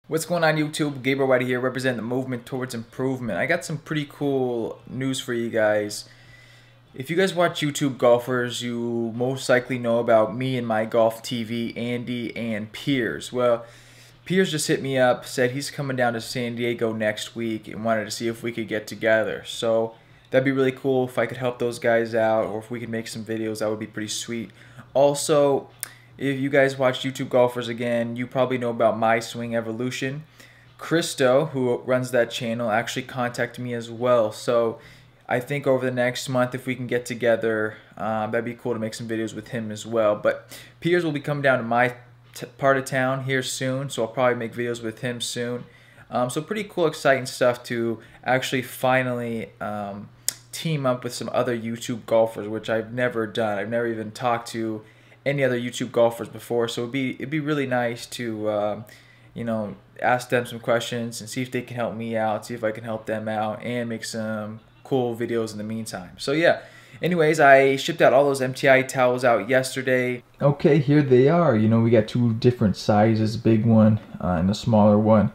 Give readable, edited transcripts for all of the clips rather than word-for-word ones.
What's going on YouTube? Gabriel White here, representing the movement towards improvement. I got some pretty cool news for you guys. If you guys watch YouTube golfers, you most likely know about me and my golf TV, Andy and Piers. Well, Piers just hit me up, said he's coming down to San Diego next week and wanted to see if we could get together. So that'd be really cool if I could help those guys out, or if we could make some videos, that would be pretty sweet. Also, if you guys watch YouTube golfers again, you probably know about My Swing Evolution. Christo, who runs that channel, actually contacted me as well. So I think over the next month, if we can get together, that'd be cool to make some videos with him as well. But Piers will be coming down to my part of town here soon, so I'll probably make videos with him soon. So pretty cool, exciting stuff to actually finally team up with some other YouTube golfers, which I've never done. I've never even talked to any other YouTube golfers before, so it'd be really nice to ask them some questions and see if they can help me out, see if I can help them out, and make some cool videos in the meantime. So yeah, anyways, I shipped out all those MTi towels out yesterday. Okay, here they are. We got two different sizes, big one and a smaller one.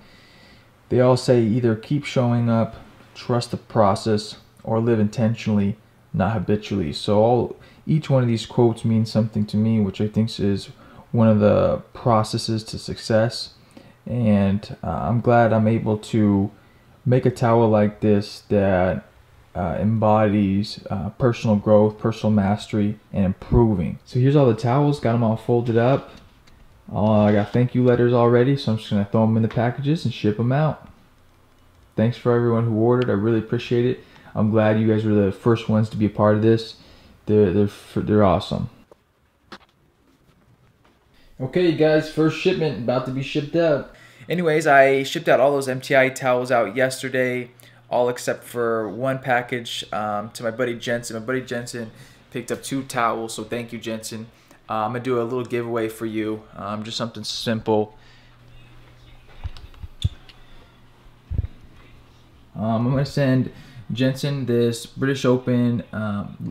They all say either keep showing up, trust the process, or live intentionally, not habitually. So each one of these quotes means something to me, which I think is one of the processes to success. And I'm glad I'm able to make a towel like this that embodies personal growth, personal mastery, and improving. So here's all the towels, got them all folded up. I got thank you letters already, so I'm just gonna throw them in the packages and ship them out. Thanks for everyone who ordered, I really appreciate it. I'm glad you guys were the first ones to be a part of this. They're awesome. Okay guys, first shipment about to be shipped out. Anyways, I shipped out all those MTi towels out yesterday, all except for one package to my buddy Jensen. My buddy Jensen picked up 2 towels, so thank you, Jensen. I'm gonna do a little giveaway for you, just something simple. I'm gonna send Jensen this British Open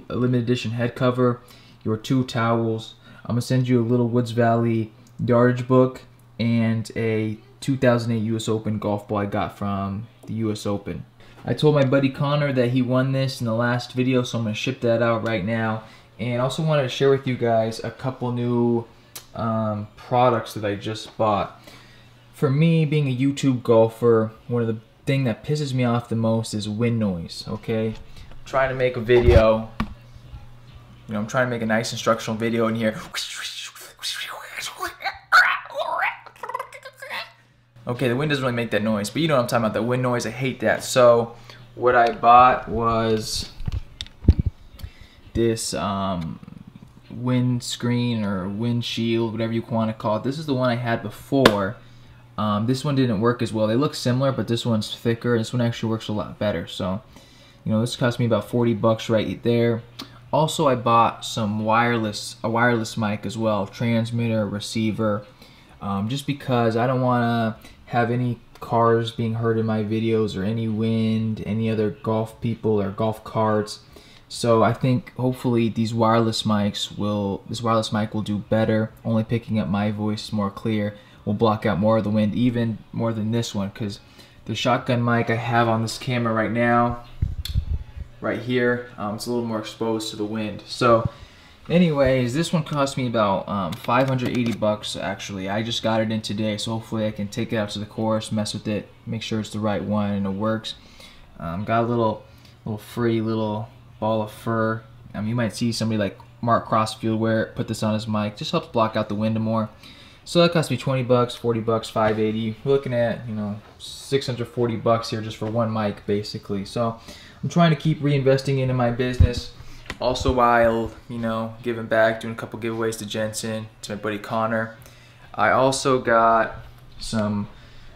limited edition head cover, your 2 towels. I'm gonna send you a little Woods Valley yardage book and a 2008 US Open golf ball I got from the US Open. I told my buddy Connor that he won this in the last video, so I'm gonna ship that out right now. And I also wanted to share with you guys a couple new products that I just bought. For me, being a YouTube golfer, one of the thing that pisses me off the most is wind noise. Okay, I'm trying to make a video, I'm trying to make a nice instructional video in here. Okay, the wind doesn't really make that noise, but you know what I'm talking about, the wind noise. I hate that. So what I bought was this wind screen or windshield, whatever you want to call it. This is the one I had before. This one didn't work as well. They look similar, but this one's thicker. This one actually works a lot better. So, this cost me about 40 bucks right there. Also, I bought a wireless mic as well, transmitter, receiver, just because I don't want to have any cars being heard in my videos, or any wind, any other golf people or golf carts. So I think hopefully this wireless mic will do better, only picking up my voice more clear. Will block out more of the wind, even more than this one, because the shotgun mic I have on this camera right now, right here, it's a little more exposed to the wind. So anyways, this one cost me about 580 bucks actually. I just got it in today, so hopefully I can take it out to the course, mess with it, make sure it's the right one and it works. Got a little free little ball of fur. You might see somebody like Mark Crossfield put this on his mic. Just helps block out the wind more. So that cost me 20 bucks, 40 bucks, 580. We're looking at, 640 bucks here just for one mic basically. So I'm trying to keep reinvesting into my business. Also while, giving back, doing a couple giveaways to Jensen, to my buddy Connor. I also got some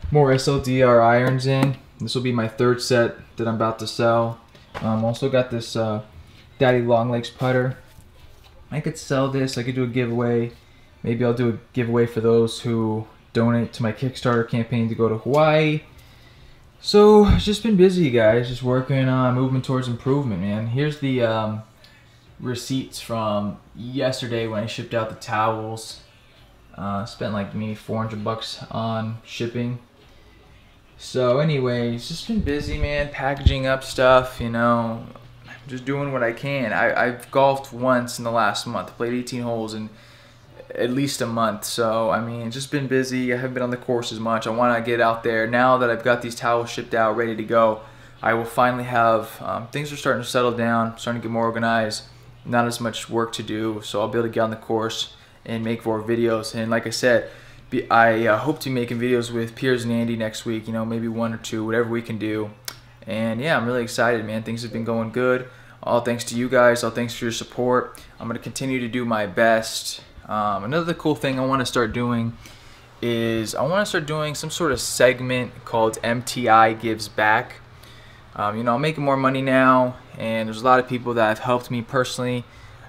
more SLDR irons in. This will be my 3rd set that I'm about to sell. Also got this Daddy Longlegs putter. I could sell this, I could do a giveaway. Maybe I'll do a giveaway for those who donate to my Kickstarter campaign to go to Hawaii. So, I've just been busy, guys. Just working on movement towards improvement, man. Here's the receipts from yesterday when I shipped out the towels. Spent like maybe 400 bucks on shipping. So anyways, just been busy, man, packaging up stuff, you know, just doing what I can. I've golfed once in the last month, played 18 holes in at least a month. So I mean, just been busy. I haven't been on the course as much. I want to get out there now that I've got these towels shipped out, ready to go. I will finally have things are starting to settle down, starting to get more organized, not as much work to do, so I'll be able to get on the course and make more videos. And like I said, I hope to be making videos with Piers and Andy next week, you know, maybe 1 or 2, whatever we can do. And yeah, I'm really excited, man. Things have been going good. All thanks to you guys. All thanks for your support. I'm going to continue to do my best. Another cool thing I want to start doing is I want to start doing some sort of segment called MTi Gives Back. You know, I'm making more money now, and there's a lot of people that have helped me personally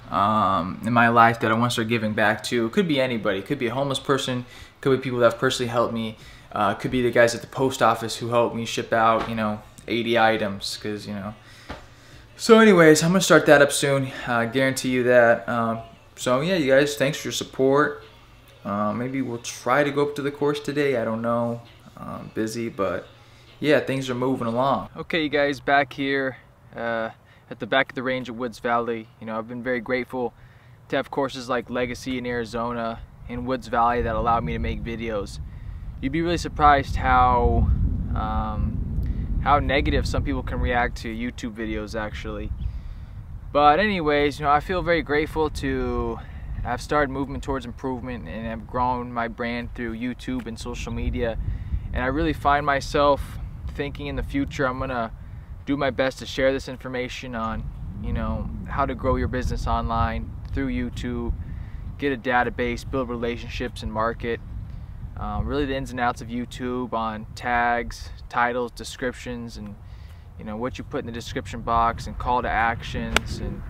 in my life that I want to start giving back to. It could be anybody. It could be a homeless person. It could be people that have personally helped me. It could be the guys at the post office who helped me ship out, you know, 80 items, because, you know. So anyways, I'm going to start that up soon. I guarantee you that. So yeah, you guys, thanks for your support. Maybe we'll try to go up to the course today. I don't know. Busy, but yeah, things are moving along. Okay, you guys, back here at the back of the range of Woods Valley. You know, I've been very grateful to have courses like Legacy in Arizona and Woods Valley that allow me to make videos. You'd be really surprised how negative some people can react to YouTube videos, actually. But anyways, you know, I feel very grateful to have started movement towards improvement and have grown my brand through YouTube and social media. And I really find myself thinking in the future I'm gonna do my best to share this information on, you know, how to grow your business online through YouTube, get a database, build relationships and market. Really the ins and outs of YouTube on tags, titles, descriptions, and you know what you put in the description box and call to actions, and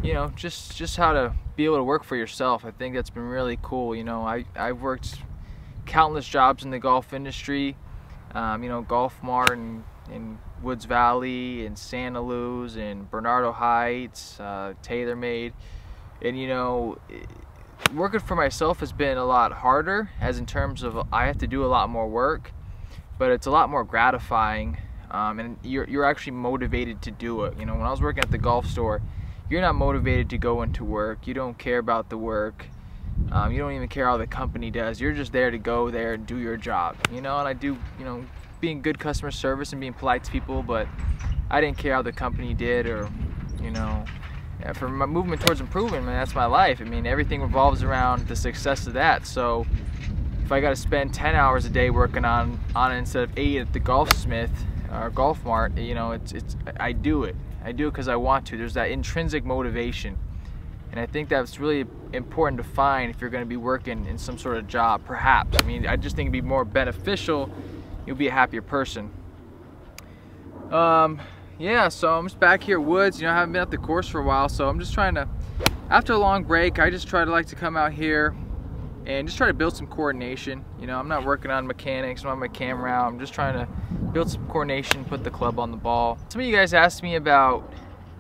you know just how to be able to work for yourself. I think that's been really cool. You know, I've worked countless jobs in the golf industry. You know, Golf Mart in Woods Valley, in Santa Luz, in Bernardo Heights, TaylorMade, and you know, working for myself has been a lot harder, as in terms of I have to do a lot more work, but it's a lot more gratifying, and you're actually motivated to do it. You know, when I was working at the golf store, you're not motivated to go into work. You don't care about the work. You don't even care how the company does. You're just there to go there and do your job, you know. And I do, you know, being good customer service and being polite to people, but I didn't care how the company did, or, you know, for my movement towards improvement, man, that's my life. I mean, everything revolves around the success of that. So if I got to spend 10 hours a day working on it instead of 8 at the Golfsmith or Golf Mart, you know, I do it because I want to. There's that intrinsic motivation. And I think that's really important to find if you're going to be working in some sort of job, perhaps. I mean, I just think it'd be more beneficial. You'll be a happier person. Yeah, so I'm just back here at Woods. You know, I haven't been at the course for a while, so I'm just trying to, after a long break, I just try to like to come out here and just try to build some coordination. You know, I'm not working on mechanics, I'm on my camera out. I'm just trying to build some coordination, put the club on the ball. Some of you guys asked me about,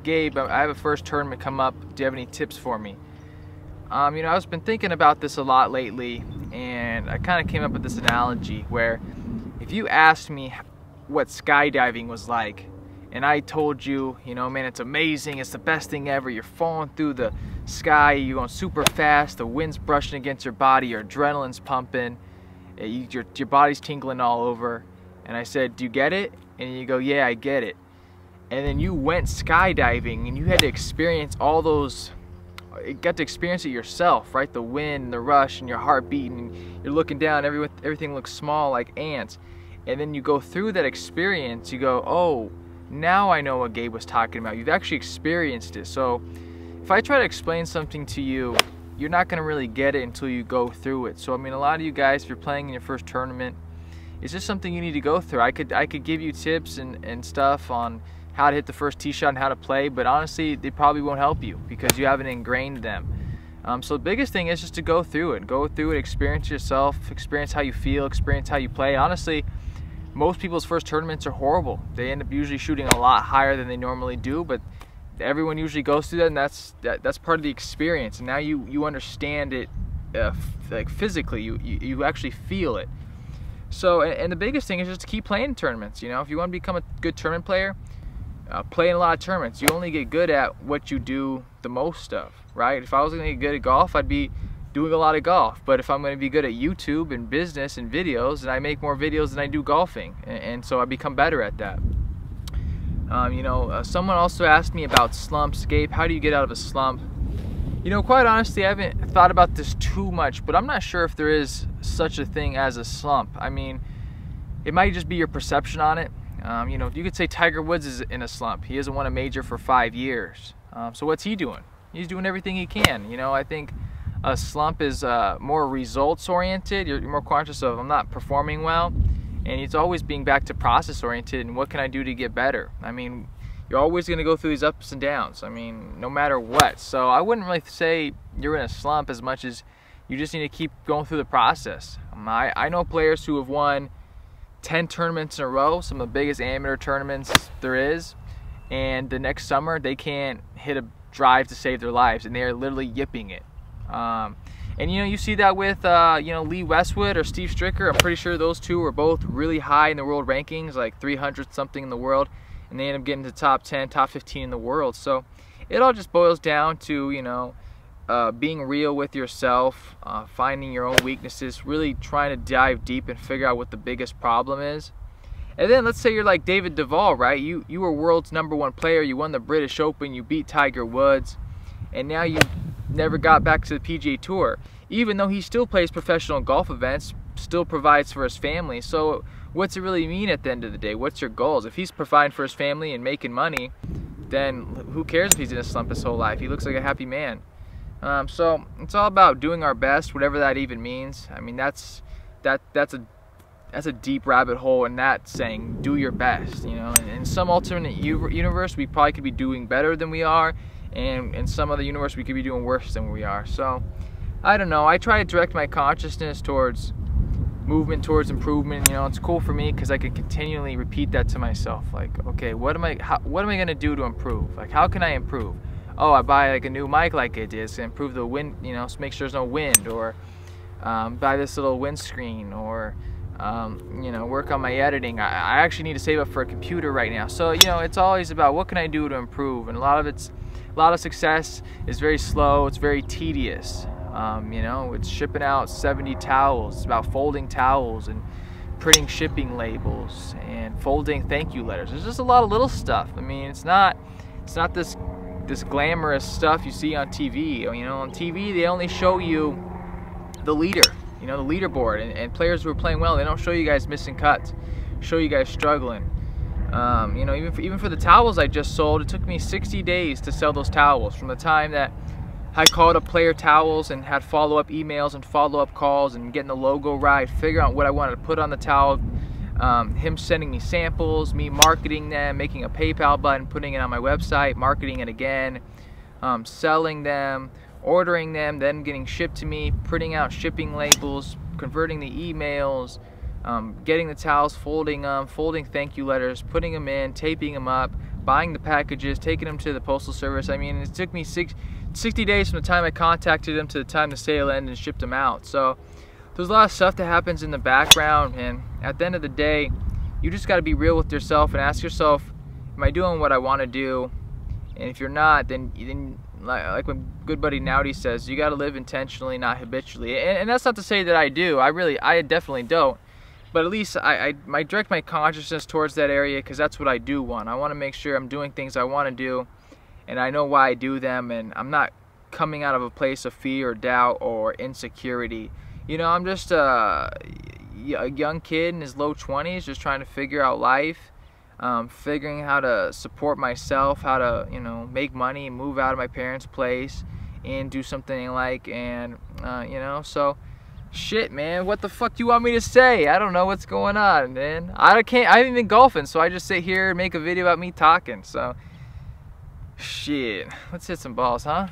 Gabe, I have a first tournament come up. Do you have any tips for me? You know, I've been thinking about this a lot lately, and I kind of came up with this analogy where if you asked me what skydiving was like, and I told you, you know, man, it's amazing, it's the best thing ever, you're falling through the sky, you're going super fast, the wind's brushing against your body, your adrenaline's pumping, your body's tingling all over, and I said, do you get it? And you go, yeah, I get it. And then you went skydiving and you had to experience all those, you got to experience it yourself, right? The wind, the rush, and your heart beating, and you're looking down, everything looks small like ants. And then you go through that experience, you go, oh, now I know what Gabe was talking about. You've actually experienced it. So if I try to explain something to you, you're not gonna really get it until you go through it. So I mean, a lot of you guys, if you're playing in your first tournament, it's just something you need to go through. I could give you tips and stuff on how to hit the first tee shot and how to play, but honestly, they probably won't help you because you haven't ingrained them. So the biggest thing is just to go through it, experience yourself, experience how you feel, experience how you play. Honestly, most people's first tournaments are horrible. They end up usually shooting a lot higher than they normally do, but everyone usually goes through that, and that's part of the experience. And now you understand it, like physically, you actually feel it. So, and the biggest thing is just to keep playing tournaments. You know, if you want to become a good tournament player, play in a lot of tournaments. You only get good at what you do the most of, right? If I was going to get good at golf, I'd be doing a lot of golf. But if I'm going to be good at YouTube and business and videos, then I make more videos than I do golfing, and so I become better at that. You know, someone also asked me about slumps. Gabe, how do you get out of a slump? You know, quite honestly, I haven't thought about this too much, but I'm not sure if there is such a thing as a slump. I mean, it might just be your perception on it. You know, you could say Tiger Woods is in a slump. He hasn't won a major for 5 years. So what's he doing? He's doing everything he can. You know, I think a slump is more results oriented. You're more conscious of, I'm not performing well. And it's always being back to process oriented and what can I do to get better. I mean, you're always going to go through these ups and downs. I mean, no matter what. So I wouldn't really say you're in a slump as much as you just need to keep going through the process. I know players who have won 10 tournaments in a row, some of the biggest amateur tournaments there is, and the next summer they can't hit a drive to save their lives, and they're literally yipping it. And you know, you see that with you know, Lee Westwood or Steve Stricker. I'm pretty sure those two were both really high in the world rankings, like 300 something in the world, and they end up getting to top 10, top 15 in the world. So it all just boils down to, you know, being real with yourself, finding your own weaknesses, really trying to dive deep and figure out what the biggest problem is. And then let's say you're like David Duval, right? You were world's #1 player, you won the British Open, you beat Tiger Woods, and now you never got back to the PGA Tour. Even though he still plays professional golf events, still provides for his family. So what's it really mean at the end of the day? What's your goals? If he's providing for his family and making money, then who cares if he's in a slump his whole life? He looks like a happy man. So it's all about doing our best, whatever that even means. I mean, that's a deep rabbit hole in that saying, do your best. You know, in some alternate universe, we probably could be doing better than we are, and in some other universe, we could be doing worse than we are. So I don't know. I try to direct my consciousness towards movement, towards improvement. You know, it's cool for me because I can continually repeat that to myself. Like, okay, what am I gonna do to improve? Like, how can I improve? Oh, I buy like a new mic like I did to improve the wind, you know, so make sure there's no wind, or buy this little windscreen, or you know, work on my editing. I actually need to save up for a computer right now. So, you know, it's always about what can I do to improve, and a lot of success is very slow. It's very tedious. You know, it's shipping out 70 towels. It's about folding towels and printing shipping labels and folding thank you letters. There's just a lot of little stuff. I mean, it's not this glamorous stuff you see on TV. You know, on TV they only show you the leader, you know, the leaderboard, and players who are playing well. They don't show you guys missing cuts, show you guys struggling. You know, even for the towels I just sold, it took me 60 days to sell those towels. From the time that I called up Player Towels and had follow-up emails and follow-up calls and getting the logo right, figuring out what I wanted to put on the towel, him sending me samples, me marketing them, making a PayPal button, putting it on my website, marketing it again, selling them, ordering them, then getting shipped to me, printing out shipping labels, converting the emails, getting the towels, folding them, folding thank you letters, putting them in, taping them up, buying the packages, taking them to the postal service. I mean, it took me 60 days from the time I contacted them to the time the sale ended and shipped them out. So there's a lot of stuff that happens in the background, and at the end of the day, you just got to be real with yourself and ask yourself, am I doing what I want to do? And if you're not, then like when good buddy Nowdy says, you got to live intentionally, not habitually. And that's not to say that I do. I definitely don't. But at least I direct my consciousness towards that area, because that's what I do want. I want to make sure I'm doing things I want to do, and I know why I do them, and I'm not coming out of a place of fear or doubt or insecurity. You know, I'm just a young kid in his low 20s, just trying to figure out life, figuring how to support myself, how to, you know, make money and move out of my parents' place and do something I like. And you know, so shit, man, what the fuck do you want me to say? I don't know what's going on, man. I haven't been golfing, so I just sit here and make a video about me talking. So shit, let's hit some balls, huh?